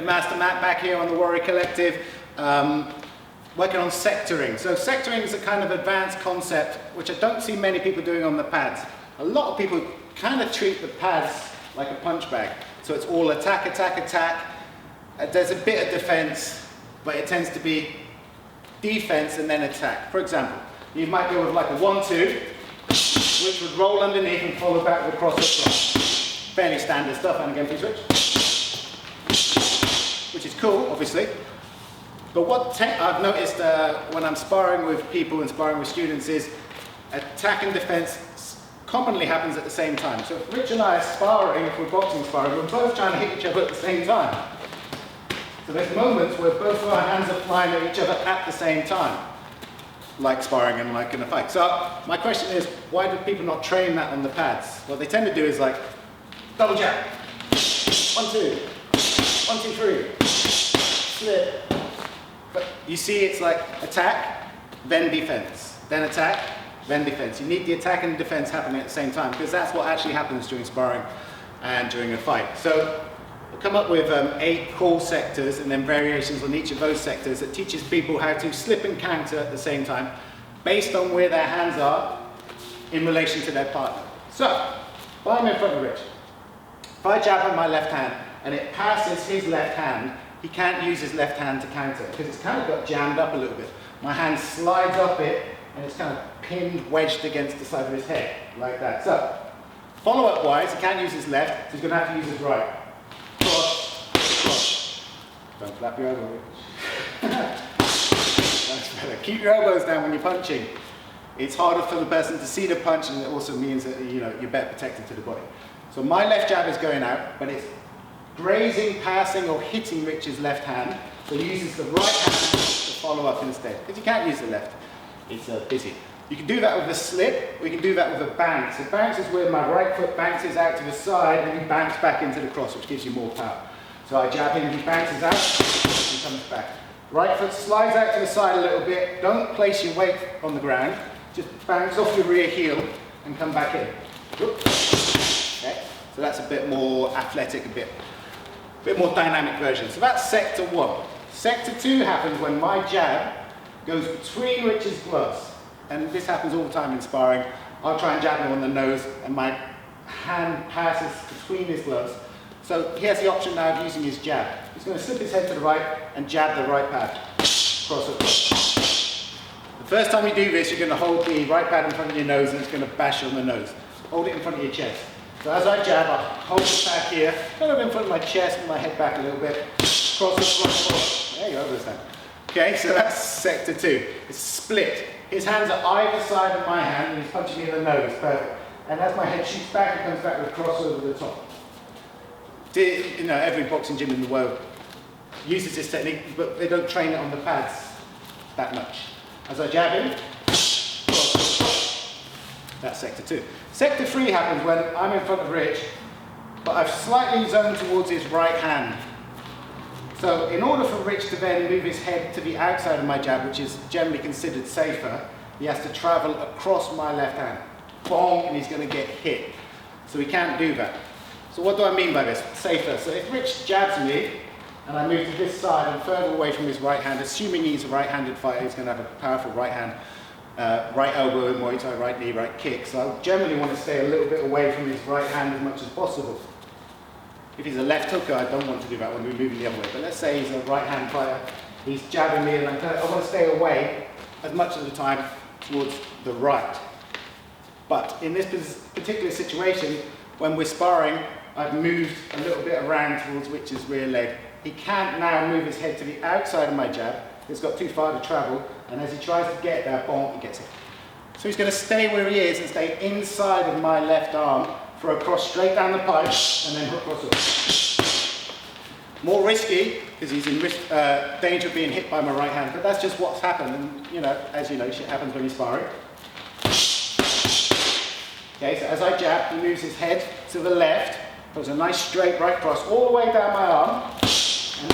Master Matt back here on the Warrior Collective, working on sectoring. So sectoring is a kind of advanced concept which I don't see many people doing on the pads. A lot of people kind of treat the pads like a punch bag. So it's all attack, attack, attack. There's a bit of defense, but it tends to be defense and then attack. For example, you might go with like a 1-2, which would roll underneath and follow back with a cross up front. Fairly standard stuff, and again, please switch. Which is cool, obviously. But what I've noticed when I'm sparring with people and sparring with students is attack and defense commonly happens at the same time. So if Rich and I are sparring, if we're boxing sparring, we're both trying to hit each other at the same time. So there's moments where both of our hands are flying at each other at the same time, like sparring and like in a fight. So my question is, why do people not train that on the pads? What they tend to do is like, double jab, 1-2, 1-2-3, slip. But you see it's like attack, then defense, then attack, then defense. You need the attack and defense happening at the same time, because that's what actually happens during sparring and during a fight. So we'll come up with 8 core sectors and then variations on each of those sectors that teaches people how to slip and counter at the same time based on where their hands are in relation to their partner. So, if I'm in front of Rich, if I jab on my left hand and it passes his left hand, he can't use his left hand to counter because it's kind of got jammed up a little bit. My hand slides up it and it's kind of pinned, wedged against the side of his head, like that. So, follow-up wise, he can't use his left, so he's going to have to use his right. Cross, cross. Don't flap your elbow. That's better. Keep your elbows down when you're punching. It's harder for the person to see the punch, and it also means that you're better protected to the body. So my left jab is going out, but it's grazing, passing, or hitting Rich's left hand. So he uses the right hand to follow up instead, because you can't use the left. It's busy. You can do that with a slip, or you can do that with a bounce. A bounce is where my right foot bounces out to the side and he bounces back into the cross, which gives you more power. So I jab him, he bounces out, and comes back. Right foot slides out to the side a little bit. Don't place your weight on the ground. Just bounce off your rear heel and come back in. Okay? So that's a bit more athletic, a bit more dynamic version. So that's sector 1. Sector 2 happens when my jab goes between Rich's gloves. And this happens all the time in sparring. I'll try and jab him on the nose and my hand passes between his gloves. So he has the option now of using his jab. He's going to slip his head to the right and jab the right pad. Cross it. The first time you do this, you're going to hold the right pad in front of your nose and it's going to bash you on the nose. Hold it in front of your chest. So as I jab, I hold the pad here, kind of in front of my chest and my head back a little bit. Cross it, cross, cross. There you go, this time. Okay, so that's sector 2. It's split. His hands are either side of my hand and he's punching me in the nose. Perfect. And as my head shoots back, it comes back with a cross over the top. Every boxing gym in the world uses this technique, but they don't train it on the pads that much. As I jab him, that's sector 2. Sector 3 happens when I'm in front of Rich, but I've slightly zoned towards his right hand. So in order for Rich to then move his head to the outside of my jab, which is generally considered safer, he has to travel across my left hand. Bong, and he's going to get hit. So he can't do that. So what do I mean by this? Safer. So if Rich jabs me, and I move to this side and further away from his right hand, assuming he's a right-handed fighter, he's going to have a powerful right hand, right elbow in Muay Thai, right knee, right kick. So I generally want to stay a little bit away from his right hand as much as possible. If he's a left hooker, I don't want to do that when we're moving the other way. But let's say he's a right-hand fighter, he's jabbing me, and I want to stay away as much of the time towards the right. But in this particular situation, when we're sparring, I've moved a little bit around towards Rich's rear leg. He can't now move his head to the outside of my jab. He's got too far to travel, and as he tries to get there, boom, he gets it. So he's going to stay where he is and stay inside of my left arm for a cross straight down the pipe, and then hook cross up. More risky, because he's in danger of being hit by my right hand, but that's just what's happened, and as you know, shit happens when you're sparring. Okay, so as I jab, he moves his head to the left, puts a nice straight right cross all the way down my arm, and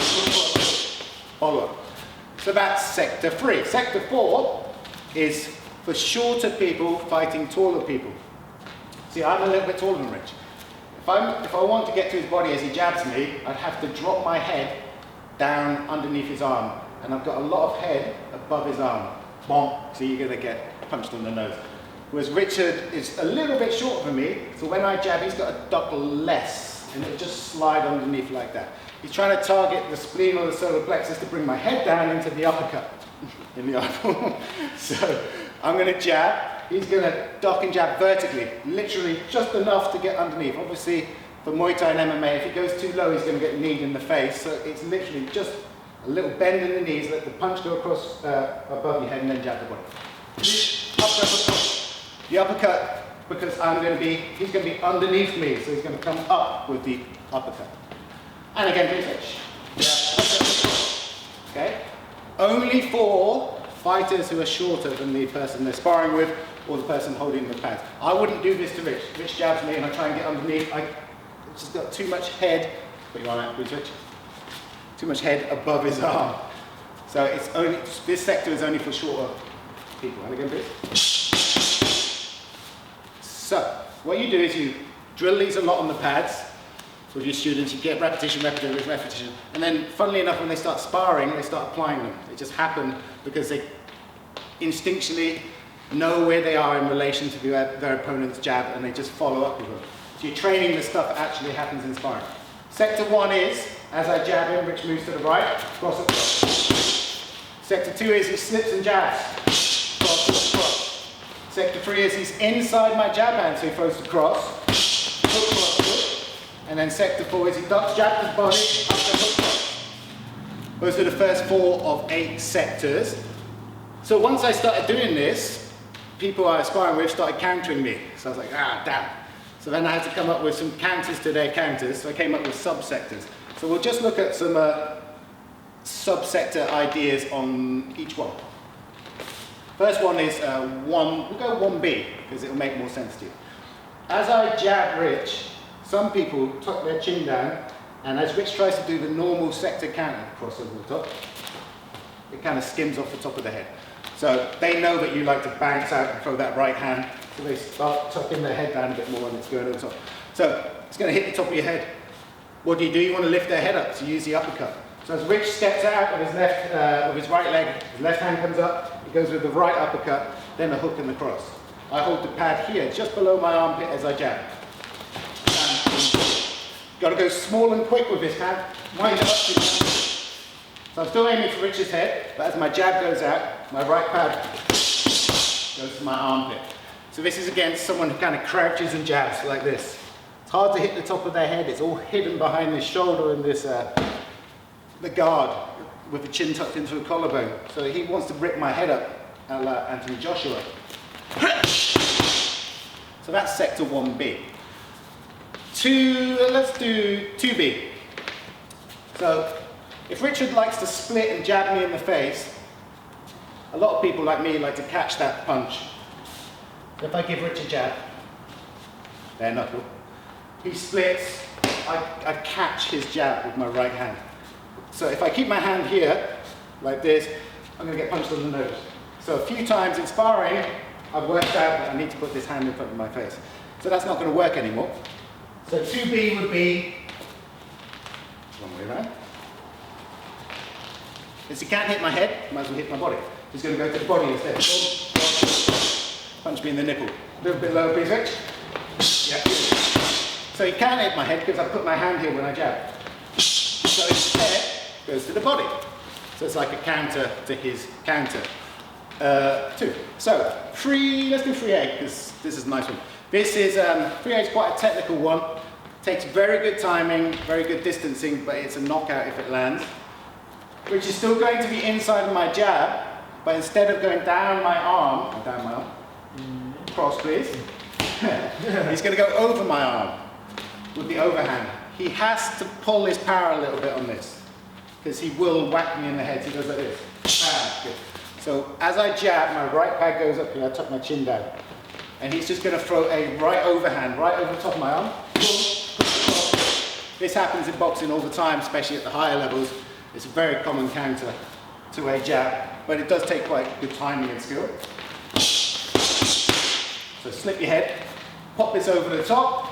follow up. So that's sector 3. Sector 4 is for shorter people fighting taller people. See, I'm a little bit taller than Rich. If I want to get to his body as he jabs me, I'd have to drop my head down underneath his arm, and I've got a lot of head above his arm. Bonk, so you're going to get punched on the nose. Whereas Richard is a little bit shorter than me, so when I jab, he's got to duck less, and it'll just slide underneath like that. He's trying to target the spleen or the solar plexus to bring my head down into the uppercut in the eyeball. So I'm going to jab, he's going to duck and jab vertically, literally just enough to get underneath. Obviously, for Muay Thai and MMA, if he goes too low, he's going to get kneed in the face, so it's literally just a little bend in the knees, let the punch go across above your head, and then jab the body. The uppercut, because he's going to be underneath me, so he's going to come up with the uppercut. And again, please. Okay? Only for fighters who are shorter than the person they're sparring with, or the person holding the pads. I wouldn't do this to Rich. Rich jabs me and I try and get underneath. I just got too much head. Put you on that, please, Rich. Too much head above his arm. So it's only, this sector is only for shorter people. And again, please. So, what you do is you drill these a lot on the pads with your students. You get repetition, repetition, repetition. And then, funnily enough, when they start sparring, they start applying them. It just happened because they instinctually know where they are in relation to their opponent's jab, and they just follow up with them. So you're training the stuff that actually happens in sparring. Sector 1 is, as I jab him, Rich moves to the right, cross across. Sector 2 is he slips and jabs, cross across. Sector 3 is he's inside my jab hand, so he throws the cross, hook, cross, hook. And then sector 4 is he ducks, jabs his body, up the hook, cross. Those are the first 4 of 8 sectors. So once I started doing this, people I was sparring with started countering me. So I was like, ah, damn. So then I had to come up with some counters to their counters, so I came up with subsectors. So we'll just look at some subsector ideas on each one. First one is we'll go 1B, because it'll make more sense to you. As I jab Rich, some people tuck their chin down, and as Rich tries to do the normal sector counter, cross over the top, it kind of skims off the top of the head. So they know that you like to bounce out and throw that right hand, so they start tucking their head down a bit more and it's going over the top. So it's going to hit the top of your head. What do? You want to lift their head up, so use the uppercut. So as Rich steps out with his right leg, his left hand comes up, he goes with the right uppercut, then the hook and the cross. I hold the pad here, just below my armpit as I jab. Got to go small and quick with this hand, wind it up to the hand. So I'm still aiming for Rich's head, but as my jab goes out, my right pad goes to my armpit. So this is against someone who kind of crouches and jabs like this. It's hard to hit the top of their head, it's all hidden behind this shoulder and this, the guard with the chin tucked into the collarbone. So he wants to rip my head up, a la Anthony Joshua. So that's sector 1B. Let's do 2B. So if Richard likes to split and jab me in the face, a lot of people like me like to catch that punch. So if I give Richard a jab, bare knuckle, he splits, I catch his jab with my right hand. So if I keep my hand here, like this, I'm going to get punched on the nose. So a few times in sparring, I've worked out that I need to put this hand in front of my face. So that's not going to work anymore. So 2B would be one way around. Since he can't hit my head, might as well hit my body. He's going to go to the body instead. Punch me in the nipple. A little bit lower, please, Rich. Yeah. So he can't hit my head because I put my hand here when I jab. So instead, goes to the body. So it's like a counter to his counter. 2. So, let's do 3A, because this is a nice one. This is, 3A is quite a technical one. Takes very good timing, very good distancing, but it's a knockout if it lands. Which is still going to be inside of my jab, but instead of going down my arm, cross please, he's going to go over my arm with the overhand. He has to pull his power a little bit on this, because he will whack me in the head. So he goes like this. Good. So as I jab, my right pad goes up here, I tuck my chin down. And he's just going to throw a right overhand, right over the top of my arm. This happens in boxing all the time, especially at the higher levels. It's a very common counter to a jab, but it does take quite good timing and skill. So slip your head, pop this over the top,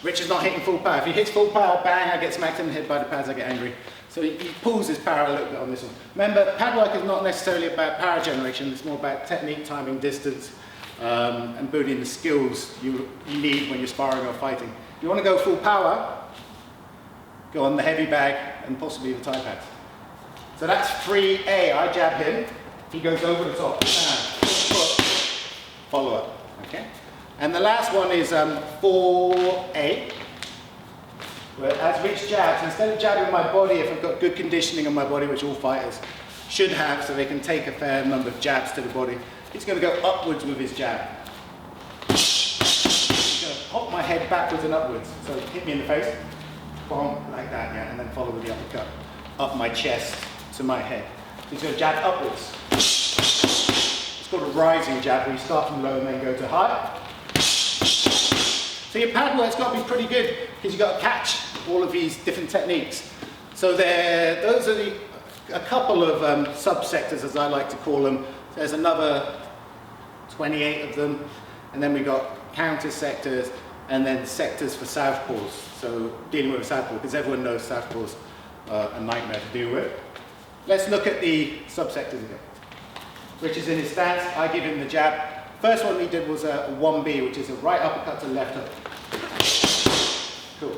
Rich is not hitting full power. If he hits full power, bang, I get smacked in the head by the pads, I get angry. So he pulls his power a little bit on this one. Remember, pad work is not necessarily about power generation, it's more about technique, timing, distance, and building the skills you need when you're sparring or fighting. If you want to go full power, go on the heavy bag and possibly the tie pads. So that's 3A. I jab him, he goes over the top, follow up. Okay? And the last one is 4A. Where as Rich jabs, instead of jabbing my body, if I've got good conditioning on my body, which all fighters should have, so they can take a fair number of jabs to the body, he's going to go upwards with his jab. He's going to pop my head backwards and upwards. So hit me in the face, boom, like that, yeah, and then follow with the uppercut up my chest to my head. So he's going to jab upwards. It's called a rising jab, where you start from low and then go to high. So your pad work's got to be pretty good, because you've got to catch all of these different techniques. So those are a couple of subsectors, as I like to call them. There's another 28 of them, and then we've got counter sectors, and then sectors for southpaws. So dealing with a southpaw, because everyone knows southpaws are a nightmare to deal with. Let's look at the subsectors again. Rich is in his stance, I give him the jab. First one we did was a 1B, which is a right uppercut to left hook. Cool.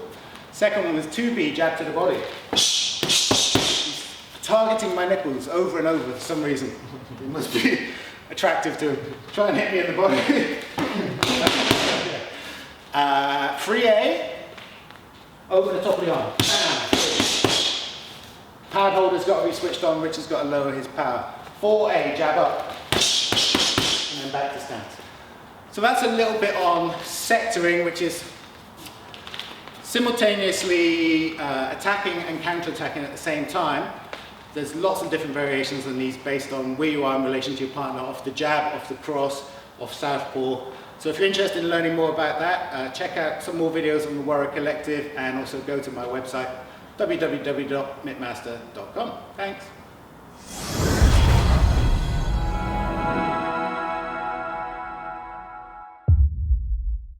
Second one was 2B, jab to the body. He's targeting my nipples over and over for some reason. It must be attractive to him. Try and hit me in the body. 3A, over the top of the arm. Pad holder's got to be switched on, Rich has got to lower his power. 4A, jab up. And then back to stance. So that's a little bit on sectoring, which is simultaneously attacking and counter-attacking at the same time. There's lots of different variations on these based on where you are in relation to your partner, off the jab, off the cross, off southpaw. So if you're interested in learning more about that, check out some more videos on the Warrior Collective, and also go to my website, www.mitmaster.com. Thanks.